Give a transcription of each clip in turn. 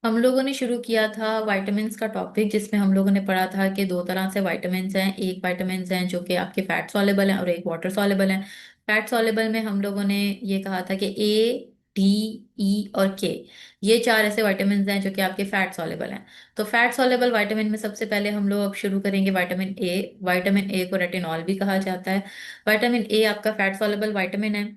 हम लोगों ने शुरू किया था विटामिन्स का टॉपिक, जिसमें हम लोगों ने पढ़ा था कि दो तरह से विटामिन्स हैं। एक विटामिन्स हैं जो कि आपके फैट सॉलेबल हैं और एक वाटर सॉलेबल हैं। फैट सॉलेबल में हम लोगों ने ये कहा था कि ए, डी, ई और के, ये चार ऐसे विटामिन्स हैं जो कि आपके फैट सॉलेबल हैं। तो फैट सॉलेबल विटामिन में सबसे पहले हम लोग अब शुरू करेंगे विटामिन ए। विटामिन ए को रेटिनॉल भी कहा जाता है। विटामिन ए आपका फैट सॉलेबल विटामिन है।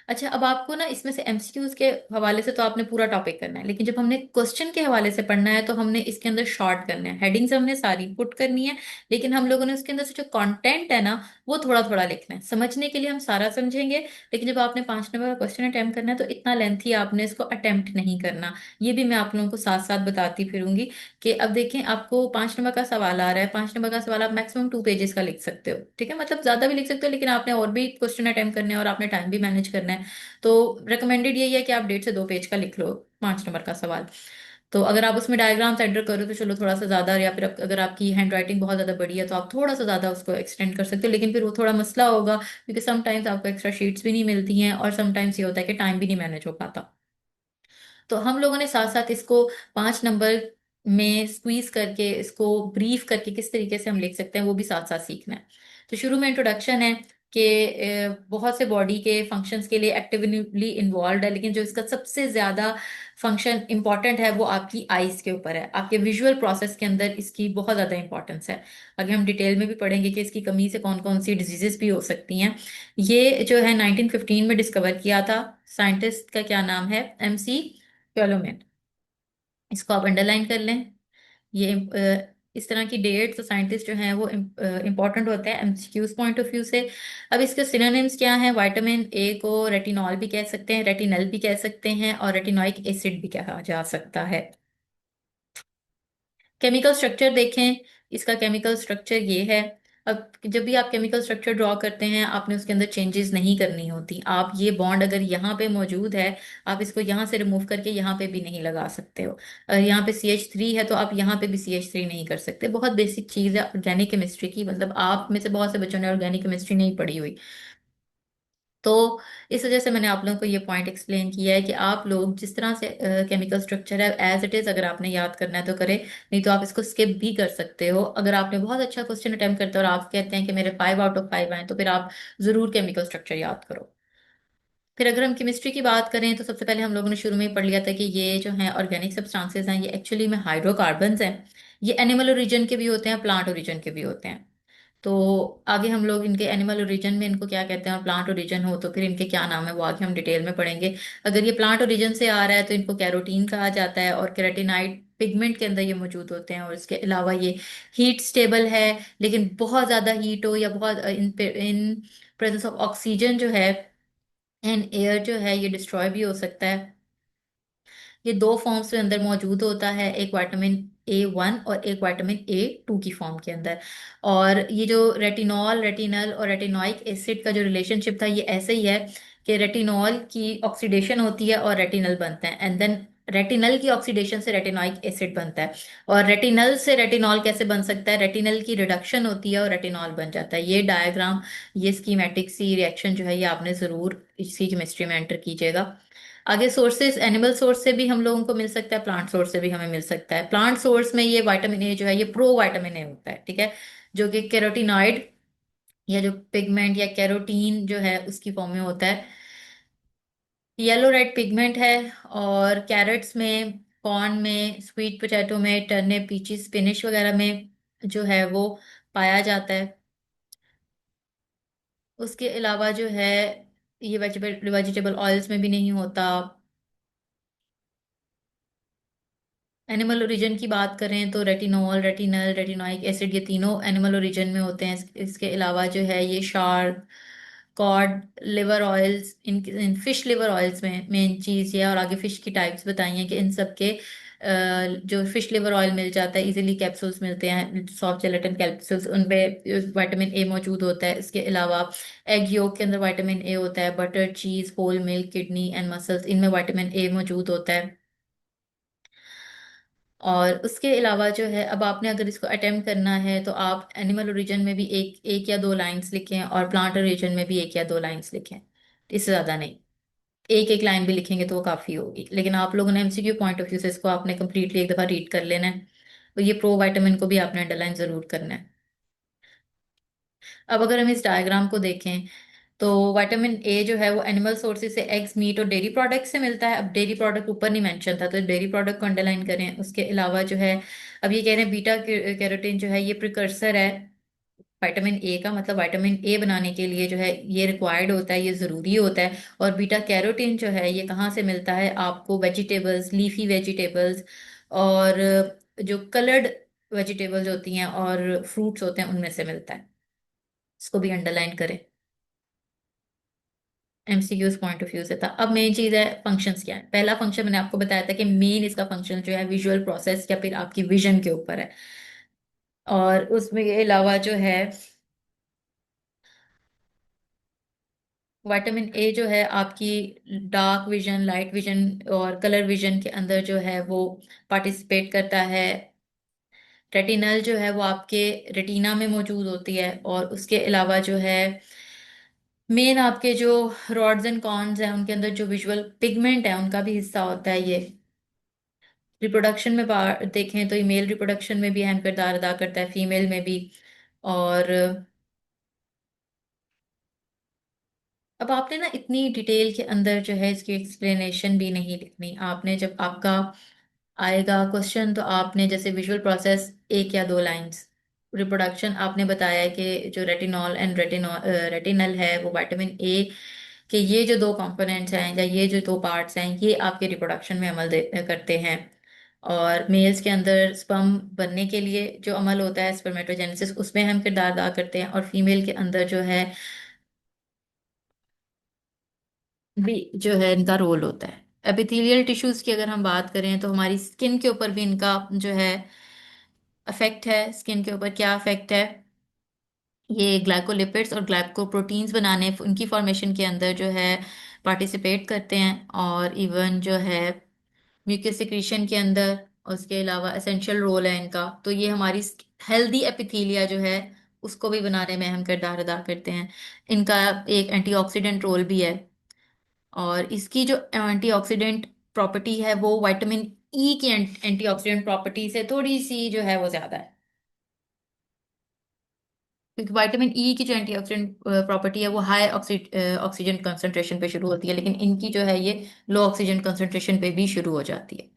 अच्छा, अब आपको ना इसमें से एमसीक्यूज के हवाले से तो आपने पूरा टॉपिक करना है, लेकिन जब हमने क्वेश्चन के हवाले से पढ़ना है तो हमने इसके अंदर शॉर्ट करना है। हेडिंग्स हमने सारी पुट करनी है, लेकिन हम लोगों ने उसके अंदर से जो कंटेंट है ना, वो थोड़ा थोड़ा लिखना है। समझने के लिए हम सारा समझेंगे, लेकिन जब आपने 5 नंबर का क्वेश्चन अटेम्प्ट करना है तो इतना लेंथी आपने इसको अटेम्प्ट नहीं करना। ये भी मैं आप लोगों को साथ साथ बताती फिरूंगी कि अब देखें, आपको 5 नंबर का सवाल आ रहा है। 5 नंबर का सवाल आप मैक्सिमम 2 पेजेस का लिख सकते हो, ठीक है, मतलब ज्यादा भी लिख सकते हो, लेकिन आपने और भी क्वेश्चन अटेम्प्ट करने हैं और आपने टाइम भी मैनेज करना है। तो रिकमेंडेड यही है कि आप 1.5 से 2 पेज का लिख लो 5 नंबर का सवाल। तो अगर आप उसमें डायग्राम्स एंटर करो तो चलो थोड़ा सा ज्यादा, या फिर अगर आपकी हैंड राइटिंग बहुत ज्यादा बड़ी है तो आप थोड़ा सा ज्यादा उसको एक्सटेंड कर सकते हो, लेकिन फिर वो थोड़ा मसला होगा, क्योंकि समटाइम्स आपको एक्स्ट्रा शीट्स भी नहीं मिलती हैं और समटाइम्स ये होता है कि टाइम भी नहीं मैनेज हो पाता। तो हम लोगों ने साथ साथ इसको 5 नंबर में स्क्वीज करके, इसको ब्रीफ करके किस तरीके से हम लिख सकते हैं वो भी साथ साथ सीखना है। तो शुरू में इंट्रोडक्शन है कि बहुत से बॉडी के फंक्शंस के लिए एक्टिवली इन्वॉल्व है, लेकिन जो इसका सबसे ज्यादा फंक्शन इंपॉर्टेंट है वो आपकी आईज के ऊपर है। आपके विजुअल प्रोसेस के अंदर इसकी बहुत ज्यादा इंपॉर्टेंस है। आगे हम डिटेल में भी पढ़ेंगे कि इसकी कमी से कौन कौन सी डिजीजेस भी हो सकती हैं। ये जो है 1915 में डिस्कवर किया था। साइंटिस्ट का क्या नाम है? MC development. इसको आप अंडरलाइन कर लें। ये इस तरह की डेट्स और साइंटिस्ट जो हैं वो इंपॉर्टेंट होते हैं एमसीक्यूज पॉइंट ऑफ व्यू से। अब इसके सिनोनिम्स क्या हैं? विटामिन ए को रेटिनॉल भी कह सकते हैं, रेटिनल भी कह सकते हैं, और रेटिनोइक एसिड भी कहा जा सकता है। केमिकल स्ट्रक्चर देखें। इसका केमिकल स्ट्रक्चर ये है। अब जब भी आप केमिकल स्ट्रक्चर ड्रॉ करते हैं, आपने उसके अंदर चेंजेस नहीं करनी होती। आप ये बॉन्ड अगर यहाँ पे मौजूद है, आप इसको यहाँ से रिमूव करके यहाँ पे भी नहीं लगा सकते हो। यहाँ पे CH3 है तो आप यहाँ पे भी CH3 नहीं कर सकते। बहुत बेसिक चीज़ है ऑर्गेनिक केमिस्ट्री की, मतलब आप में से बहुत से बच्चों ने ऑर्गेनिक केमिस्ट्री नहीं पढ़ी हुई। तो इस वजह से मैंने आप लोगों को ये पॉइंट एक्सप्लेन किया है कि आप लोग जिस तरह से केमिकल स्ट्रक्चर है एज इट इज, अगर आपने याद करना है तो करें, नहीं तो आप इसको स्किप भी कर सकते हो। अगर आपने बहुत अच्छा क्वेश्चन अटेम्प्ट करते हो और आप कहते हैं कि मेरे 5 आउट ऑफ 5 आए, तो फिर आप जरूर केमिकल स्ट्रक्चर याद करो। फिर अगर हम केमिस्ट्री की बात करें तो सबसे पहले हम लोगों ने शुरू में ही पढ़ लिया था कि ये जो है ऑर्गेनिक सब्सटेंसेस हैं, ये एक्चुअली में हाइड्रोकार्बन्स हैं। ये एनिमल ओरिजिन के भी होते हैं, प्लांट ओरिजिन के भी होते हैं। तो आगे हम लोग इनके एनिमल ओरिजिन में इनको क्या कहते हैं और प्लांट ओरिजिन हो तो फिर इनके क्या नाम है वो आगे हम डिटेल में पढ़ेंगे। अगर ये प्लांट ओरिजिन से आ रहा है तो इनको कैरोटीन कहा जाता है, और केराटिनाइड पिगमेंट के अंदर ये मौजूद होते हैं। और इसके अलावा ये हीट स्टेबल है, लेकिन बहुत ज्यादा हीट हो या बहुत इन प्रेजेंस ऑफ ऑक्सीजन जो है एंड एयर जो है, ये डिस्ट्रॉय भी हो सकता है। ये दो फॉर्म्स में अंदर मौजूद होता है, एक विटामिन A1 और एक विटामिन A2 की फॉर्म के अंदर। और ये जो रेटिनॉल, रेटिनल और रेटिनोइक एसिड का जो रिलेशनशिप था, ये ऐसे ही है कि रेटिनॉल की ऑक्सीडेशन होती है और रेटिनल बनता है, एंड देन रेटिनल की ऑक्सीडेशन से रेटिनोइक एसिड बनता है। और रेटिनल से रेटिनॉल कैसे बन सकता है? रेटिनल की रिडक्शन होती है और रेटिनॉल बन जाता है। ये डायग्राम, ये स्कीमेटिक सी रिएक्शन जो है, ये आपने जरूर इसकी केमिस्ट्री में एंटर कीजिएगा। आगे सोर्सेज, एनिमल सोर्स से भी हम लोगों को मिल सकता है, प्लांट सोर्स से भी हमें मिल सकता है। प्लांट सोर्स में ये विटामिन ए जो है, ये प्रो विटामिन ए होता है, ठीक है, जो कि कैरोटीनॉइड या जो पिगमेंट या कैरोटीन जो है उसकी फॉर्म में होता है। येलो रेड पिगमेंट है। और कैरेट्स में, कॉर्न में, स्वीट पोटैटो में, टर्निप, पीचेस, स्पिनिश वगैरह में जो है वो पाया जाता है। उसके अलावा जो है ये वेजिटेबल वेजिटेबल ऑयल्स में भी नहीं होता। एनिमल ओरिजिन की बात करें तो रेटिनॉल, रेटिनल, रेटिनोइक एसिड, ये तीनों एनिमल ओरिजिन में होते हैं। इसके अलावा जो है ये shark, cod liver oils, in fish liver oils में मेन चीज़ ये है। और आगे फिश की टाइप्स बताई हैं कि इन सब के जो फिश लिवर ऑयल मिल जाता है इजीली, कैप्सूल्स मिलते हैं, सॉफ्ट जेलेटिन कैप्सूल्स, उनमें विटामिन ए मौजूद होता है। इसके अलावा एग योक के अंदर विटामिन ए होता है। Butter, cheese, whole milk, kidney and muscles, इनमें विटामिन ए मौजूद होता है। और उसके अलावा जो है, अब आपने अगर इसको अटेम्प्ट करना है तो आप एनिमल ओरिजिन में भी एक एक या दो लाइंस लिखें और प्लांट ओरिजिन में भी एक या दो लाइंस लिखें, इससे ज़्यादा नहीं। एक एक लाइन भी लिखेंगे तो वो काफी होगी, लेकिन आप लोगों ने एमसीक्यू पॉइंट ऑफ व्यू से इसको आपने कंप्लीटली एक दफा रीड कर लेना है। तो ये प्रो विटामिन को भी आपने अंडरलाइन जरूर करना है। अब अगर हम इस डायग्राम को देखें, तो विटामिन ए जो है वो एनिमल सोर्सेज से एग्स, मीट और डेयरी प्रोडक्ट से मिलता है। अब डेयरी प्रोडक्ट ऊपर नहीं मेंशन था, तो डेयरी प्रोडक्ट को अंडरलाइन करें। उसके अलावा जो है, अब ये कह रहे हैं बीटा कैरोटीन जो है ये प्रिकर्सर है विटामिन ए का, मतलब विटामिन ए बनाने के लिए जो है ये रिक्वायर्ड होता है, ये ज़रूरी होता है। और बीटा कैरोटीन जो है ये कहाँ से मिलता है आपको? वेजिटेबल्स, लीफी वेजिटेबल्स, और जो कलर्ड वेजिटेबल्स होती हैं और फ्रूट्स होते हैं उनमें से मिलता है। इसको भी अंडरलाइन करें। एमसीक्यूज पॉइंट ऑफ व्यू से था। अब मेन चीज है फंक्शंस क्या है। पहला फंक्शन मैंने आपको बताया था कि मेन इसका फंक्शन जो है विजुअल प्रोसेस या फिर आपकी विजन के ऊपर है। और उसमें के अलावा जो है विटामिन ए जो है आपकी डार्क विजन, लाइट विजन और कलर विजन के अंदर जो है वो पार्टिसिपेट करता है। रेटिनल जो है वो आपके रेटिना में मौजूद होती है। और उसके अलावा जो है मेन आपके जो रॉड्स एंड कॉन्स हैं उनके अंदर जो विजुअल पिगमेंट है उनका भी हिस्सा होता है ये। रिप्रोडक्शन में देखें तो ये मेल रिप्रोडक्शन में भी अहम किरदार अदा करता है, फीमेल में भी। और अब आपने ना इतनी डिटेल के अंदर जो है इसकी एक्सप्लेनेशन भी नहीं लिखनी। आपने जब आपका आएगा क्वेश्चन तो आपने जैसे विजुअल प्रोसेस एक या दो लाइंस, रिप्रोडक्शन आपने बताया कि जो रेटिनॉल एंड रेटिनल है वो विटामिन ए के ये जो दो कंपोनेंट्स हैं या ये जो दो पार्ट्स हैं ये आपके रिप्रोडक्शन में करते हैं। और मेल्स के अंदर स्पर्म बनने के लिए जो अमल होता है स्पर्मेटोजेनेसिस, उसमें हम किरदार अदा करते हैं। और फीमेल के अंदर जो है भी जो है इनका रोल होता है। एपिथेलियल टिश्यूज की अगर हम बात करें तो हमारी स्किन के ऊपर भी इनका जो है अफेक्ट है। स्किन के ऊपर क्या अफेक्ट है? ये ग्लाइकोलिपिड्स और ग्लाइकोप्रोटीन्स बनाने, उनकी फॉर्मेशन के अंदर जो है पार्टिसिपेट करते हैं। और इवन जो है म्यूकस सिक्रीशन के अंदर, उसके अलावा एसेंशियल रोल है इनका। तो ये हमारी हेल्दी एपिथेलिया जो है उसको भी बनाने में अहम किरदार अदा करते हैं। इनका एक एंटीऑक्सीडेंट रोल भी है। और इसकी जो एंटीऑक्सीडेंट प्रॉपर्टी है वो विटामिन ई की एंटीऑक्सीडेंट प्रॉपर्टी से थोड़ी सी जो है वो ज्यादा है। क्योंकि विटामिन ई की जो एंटीऑक्सीडेंट प्रॉपर्टी है वो हाई ऑक्सीजन कंसंट्रेशन पे शुरू होती है, लेकिन इनकी जो है ये लो ऑक्सीजन कंसंट्रेशन पे भी शुरू हो जाती है।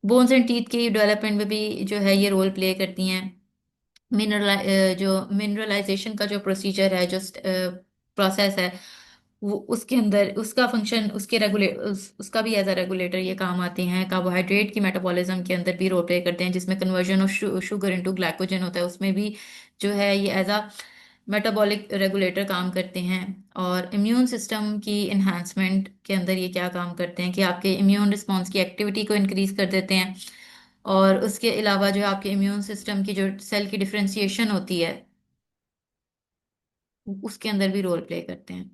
बोन्स एंड टीथ की डेवलपमेंट में भी जो है ये रोल प्ले करती हैं। जो मिनरलाइजेशन का जो प्रोसीजर है, जो प्रोसेस है, वो उसके अंदर उसका फंक्शन, उसका भी एज अ रेगुलेटर ये काम आते हैं। कार्बोहाइड्रेट की मेटाबॉलिज्म के अंदर भी रोल प्ले करते हैं, जिसमें conversion of sugar into glycogen होता है, उसमें भी जो है ये एज अ मेटाबॉलिक रेगुलेटर काम करते हैं। और इम्यून सिस्टम की इन्हांसमेंट के अंदर ये क्या काम करते हैं कि आपके इम्यून रिस्पॉन्स की एक्टिविटी को इंक्रीज कर देते हैं। और उसके अलावा जो आपके इम्यून सिस्टम की जो सेल की डिफरेंशिएशन होती है उसके अंदर भी रोल प्ले करते हैं।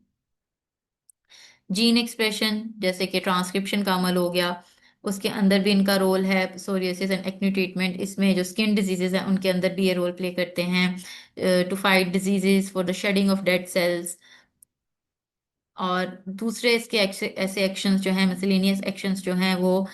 जीन एक्सप्रेशन जैसे कि ट्रांसक्रिप्शन का अमल हो गया, उसके अंदर भी इनका रोल है। सोरियोसिस एंड एक्ने ट्रीटमेंट, इसमें जो स्किन डिजीजेज हैं उनके अंदर भी ये रोल प्ले करते हैं। To fight diseases, for the shedding of dead cells. और दूसरे इसके ऐसे एक्शंस जो हैं, मिसलेनियस एक्शंस जो हैं, वो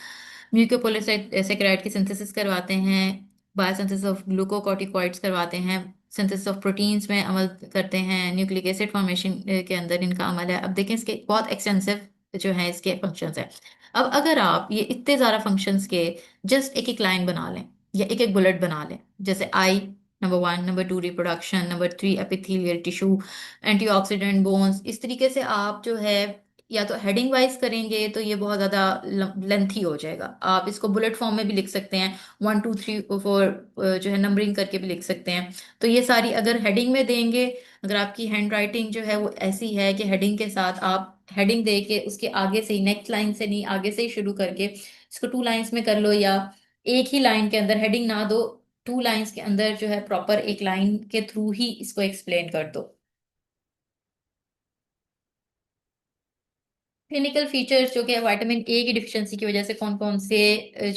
म्यूकोपोलिसैकेराइड की सिंथेसिस करवाते हैं, बायोसिंथेसिस ऑफ ग्लूकोकॉर्टिकॉइड्स करवाते हैं, सिंथेसिस ऑफ प्रोटीन्स में अमल करते हैं, न्यूक्लिक एसिड फॉर्मेशन के अंदर इनका अमल है। अब देखें इसके बहुत एक्सटेंसिव जो है इसके फंक्शंस है। अब अगर आप ये इतने ज़्यादा फंक्शंस के जस्ट एक एक लाइन बना लें या एक एक बुलेट बना लें, जैसे eye, number one, number two reproduction, number three epithelial tissue, antioxidant, bones, इस तरीके से आप जो है या तो हेडिंग वाइज करेंगे तो ये बहुत ज़्यादा लेंथी हो जाएगा। आप इसको बुलेट फॉर्म में भी लिख सकते हैं, वन टू थ्री फोर जो है नंबरिंग करके भी लिख सकते हैं। तो ये सारी अगर हेडिंग में देंगे, अगर आपकी हैंड राइटिंग जो है वो ऐसी है कि हेडिंग के साथ आप हेडिंग दे के उसके आगे से ही, नेक्स्ट लाइन से नहीं आगे से ही शुरू करके इसको टू लाइंस में कर लो, या एक ही लाइन के अंदर हेडिंग ना दो, टू लाइंस के अंदर जो है प्रॉपर एक लाइन के थ्रू ही इसको एक्सप्लेन कर दो। क्लिनिकल फीचर्स जो कि विटामिन ए की डिफिशियंसी की वजह से कौन कौन से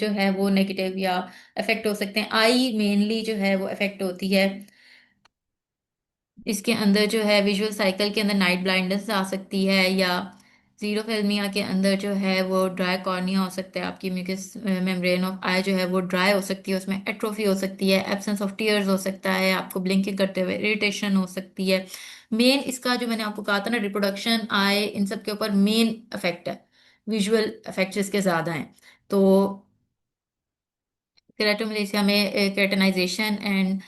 जो है वो नेगेटिव या अफेक्ट हो सकते हैं। आई मेनली जो है वो अफेक्ट होती है। इसके अंदर जो है विजुअल साइकिल के अंदर नाइट ब्लाइंडनेस आ सकती है, या जीरोफेल्मिया के अंदर जो है वो ड्राई कॉर्निया हो सकता है, आपकी म्यूकस मेम्ब्रेन ऑफ आई जो है वो ड्राई हो सकती है, उसमें एट्रोफी हो सकती है, एब्सेंस ऑफ टीयर्स हो सकता है, आपको ब्लिंकिंग करते हुए इरिटेशन हो सकती है। मेन इसका जो मैंने आपको कहा था ना, रिप्रोडक्शन, आई, इन सब के ऊपर मेन इफेक्ट है, विजुअल इफेक्ट्स इसके ज्यादा हैं। तो केराटोमलेशिया में keratinisation and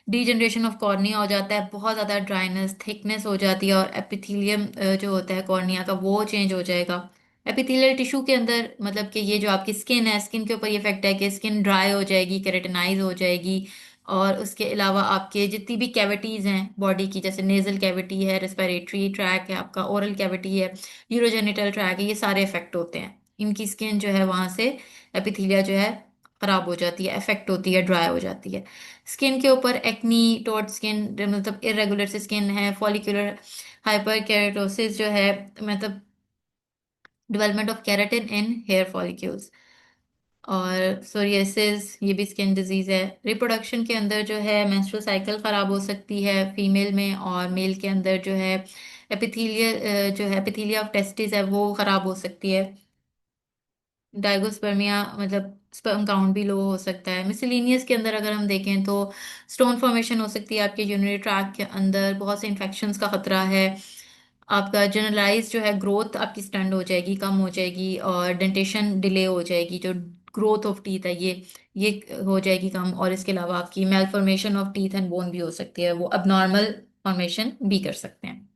degeneration of cornea हो जाता है, बहुत ज़्यादा ड्राइनेस, थिकनेस हो जाती है, और एपिथेलियम जो होता है कॉर्निया का वो चेंज हो जाएगा। एपिथेलियल टिश्यू के अंदर, मतलब कि ये जो आपकी स्किन है, स्किन के ऊपर ये इफेक्ट है कि स्किन ड्राई हो जाएगी, केराटिनाइज हो जाएगी। और उसके अलावा आपके जितनी भी कैविटीज़ हैं बॉडी की, जैसे नेजल कैविटी है, रेस्पिरेटरी ट्रैक है आपका, ओरल कैविटी है, यूरोजेनिटल ट्रैक है, ये सारे इफेक्ट होते हैं। इनकी स्किन जो है वहां से एपिथेलिया जो है खराब हो जाती है, इफेक्ट होती है, ड्राई हो जाती है। स्किन के ऊपर एक्नी, टॉट स्किन, मतलब इरेगुलर सी स्किन है, फॉलिकुलर हाइपरकेराटोसिस जो है, मतलब development of keratin in hair follicles, और सोरियासिस, ये भी स्किन डिजीज है। रिप्रोडक्शन के अंदर जो है मेंस्ट्रुअल साइकिल खराब हो सकती है फीमेल में, और मेल के अंदर जो है एपिथीलिया जो है, एपिथीलिया ऑफ टेस्टिस है वो खराब हो सकती है। डायगोस्पर्मिया मतलब स्पर्म काउंट भी लो हो सकता है। मिसलिनियस के अंदर अगर हम देखें तो स्टोन फॉर्मेशन हो सकती है आपके यूरिनरी ट्रैक के अंदर, बहुत से इन्फेक्शंस का खतरा है। आपका जनरलाइज जो है ग्रोथ आपकी स्टंट हो जाएगी, कम हो जाएगी, और डेंटेशन डिले हो जाएगी, जो ग्रोथ ऑफ टीथ है ये हो जाएगी कम। और इसके अलावा आपकी malformation of teeth and bone भी हो सकती है, वो अबनॉर्मल फॉर्मेशन भी कर सकते हैं,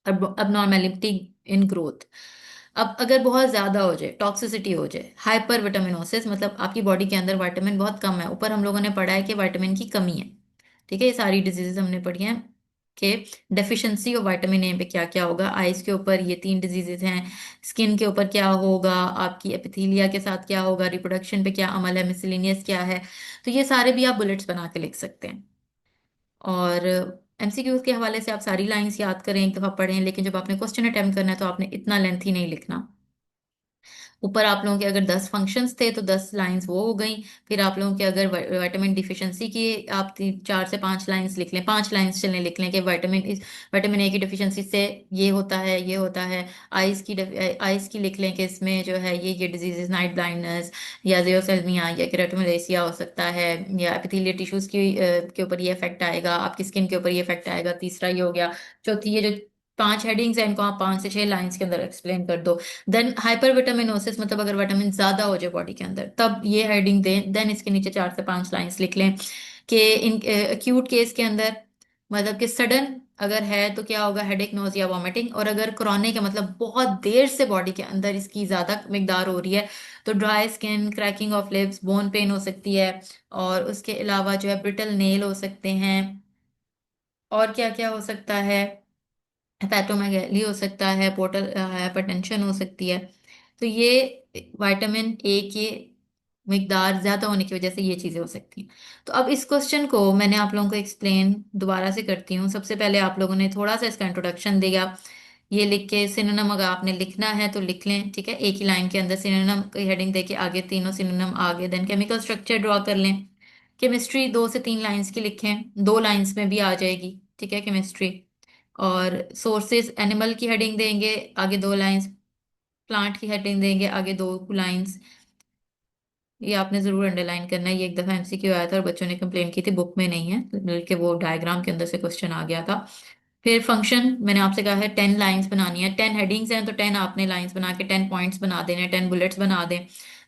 abnormality इन ग्रोथ। अब अगर बहुत ज्यादा हो जाए, टॉक्सिसिटी हो जाए, हाइपर विटामिनोसिस, मतलब आपकी बॉडी के अंदर विटामिन बहुत कम है, ऊपर हम लोगों ने पढ़ा है कि विटामिन की कमी है, ठीक है, ये सारी डिजीजेस हमने पढ़ी हैं कि डेफिशिएंसी ऑफ विटामिन ए पे क्या क्या होगा। आइज के ऊपर ये तीन डिजीजेस हैं, स्किन के ऊपर क्या होगा, आपकी एपिथेलिया के साथ क्या होगा, रिप्रोडक्शन पे क्या अमल है, मिसलिनियस क्या है। तो ये सारे भी आप बुलेट्स बना के लिख सकते हैं। और एमसीक्यूज के हवाले से आप सारी लाइंस याद करें, एक दफा पढ़ें, लेकिन जब आपने क्वेश्चन अटेम्प्ट करना है तो आपने इतना लेंथी नहीं लिखना। ऊपर आप लोगों के अगर 10 फंक्शंस थे तो 10 लाइंस वो हो गई। फिर आप लोगों के अगर विटामिन डिफिशिएंसी की, आप 4 से 5 लाइंस लिख लें, 5 लाइंस चलने लिख लें कि विटामिन ए की डिफिशिएंसी से ये होता है, ये होता है। आइज की लिख लें कि इसमें जो है ये डिजीजेस, नाइट ब्लाइंडनेस, या जेरोसेल्मिया या केराटोमलेसिया हो सकता है, या एपिथेलियल टिश्यूज के ऊपर ये इफेक्ट आएगा, आपकी स्किन के ऊपर ये इफेक्ट आएगा, तीसरा ये हो गया। चौथी, ये जो 5 हेडिंग्स हैं इनको आप 5 से 6 लाइंस के अंदर एक्सप्लेन कर दो। देन हाइपर विटामिनोसिस, मतलब अगर विटामिन ज्यादा हो जाए बॉडी के अंदर, तब ये हेडिंग दें। देन इसके नीचे 4 से 5 लाइंस लिख लें कि इन एक्यूट केस के अंदर, मतलब कि सडन अगर है तो क्या होगा, हेडेक, नोजिया, वॉमिटिंग। और अगर क्रॉनिक है, मतलब बहुत देर से बॉडी के अंदर इसकी ज्यादा मिकदार हो रही है, तो dry skin, cracking of lips, bone pen हो सकती है। और उसके अलावा जो है ब्रिटल नेल हो सकते हैं। और क्या क्या हो सकता है, हेपेटोमेगाली हो सकता है, पोर्टल हाइपरटेंशन हो सकती है। तो ये विटामिन ए की मिकदार ज्यादा होने की वजह से ये चीजें हो सकती हैं। तो अब इस क्वेश्चन को मैंने आप लोगों को एक्सप्लेन दोबारा से करती हूँ। सबसे पहले आप लोगों ने थोड़ा सा इसका इंट्रोडक्शन दिया, ये लिख के सिनोनिम अगर आपने लिखना है तो लिख लें, ठीक है, एक ही लाइन के अंदर सिनोनिम की हेडिंग देके आगे तीनों सिनोनिम आगे। देन केमिकल स्ट्रक्चर ड्रॉ कर लें। केमिस्ट्री 2 से 3 लाइंस की लिखें, 2 लाइंस में भी आ जाएगी, ठीक है, केमिस्ट्री। और सोर्सेज, एनिमल की हेडिंग देंगे, आगे 2 लाइंस। प्लांट की हेडिंग देंगे, आगे 2 लाइंस। ये आपने जरूर अंडरलाइन करना है, ये एक दफा एमसीक्यू आया था और बच्चों ने कंप्लेन की थी, बुक में नहीं है, बल्कि वो डायग्राम के अंदर से क्वेश्चन आ गया था। फिर फंक्शन मैंने आपसे कहा है 10 लाइंस बनानी है, 10 हेडिंग्स हैं तो 10 आपने लाइंस बना के 10 पॉइंट्स बना देने, 10 बुलेट्स बना दें।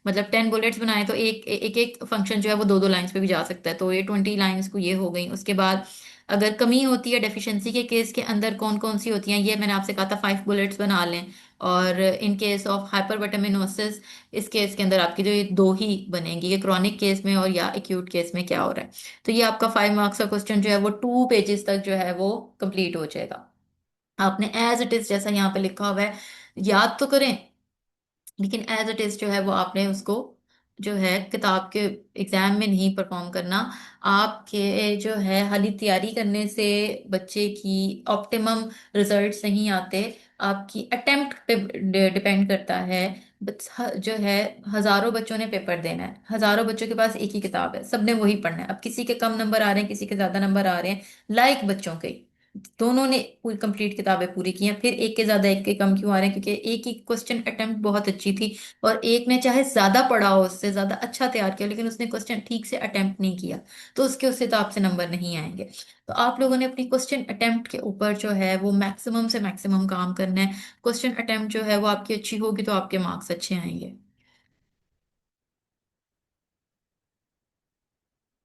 मतलब 10 बुलेट्स बनाए तो एक फंक्शन जो है वो 2 2 लाइंस पे भी जा सकता है, तो ये 20 लाइंस को ये हो गई। उसके बाद अगर कमी होती है डेफिशिएंसी के केस के अंदर, कौन कौन सी होती हैं, ये मैंने आपसे कहा था 5 बुलेट्स बना लें। और in case of hyper vitaminosis, इस केस के अंदर आपकी जो ये दो ही बनेंगी, ये क्रॉनिक केस में और या एक्यूट केस में क्या हो रहा है। तो ये आपका 5 मार्क्स का क्वेश्चन जो है वो 2 पेजेस तक जो है वो कंप्लीट हो जाएगा। आपने एज इट इज जैसा यहाँ पे लिखा हुआ है याद तो करें, लेकिन एज इट इज जो है वो आपने उसको जो है किताब के एग्जाम में नहीं परफॉर्म करना। आपके जो है हाली तैयारी करने से बच्चे की ऑप्टिमम रिजल्ट्स नहीं आते, आपकी अटेम्प्ट पे डिपेंड करता है। जो है हजारों बच्चों ने पेपर देना है, हजारों बच्चों के पास एक ही किताब है, सबने वही पढ़ना है। अब किसी के कम नंबर आ रहे हैं, किसी के ज्यादा नंबर आ रहे हैं, लाइक बच्चों के ही। दोनों ने पूरी कंप्लीट किताबें पूरी की हैं, फिर एक के ज्यादा एक के कम क्यों आ रहे हैं, क्योंकि एक की क्वेश्चन अटेम्प्ट बहुत अच्छी थी, और एक ने चाहे ज्यादा पढ़ा हो, उससे ज्यादा अच्छा तैयार किया, लेकिन उसने क्वेश्चन ठीक से अटेम्प्ट नहीं किया, तो उसके उससे तो आपसे नंबर नहीं आएंगे। तो आप लोगों ने अपनी क्वेश्चन अटेम्प्ट के ऊपर जो है वो मैक्सिमम से मैक्सिमम काम करना है। क्वेश्चन अटेम्प्ट जो है वो आपकी अच्छी होगी तो आपके मार्क्स अच्छे आएंगे।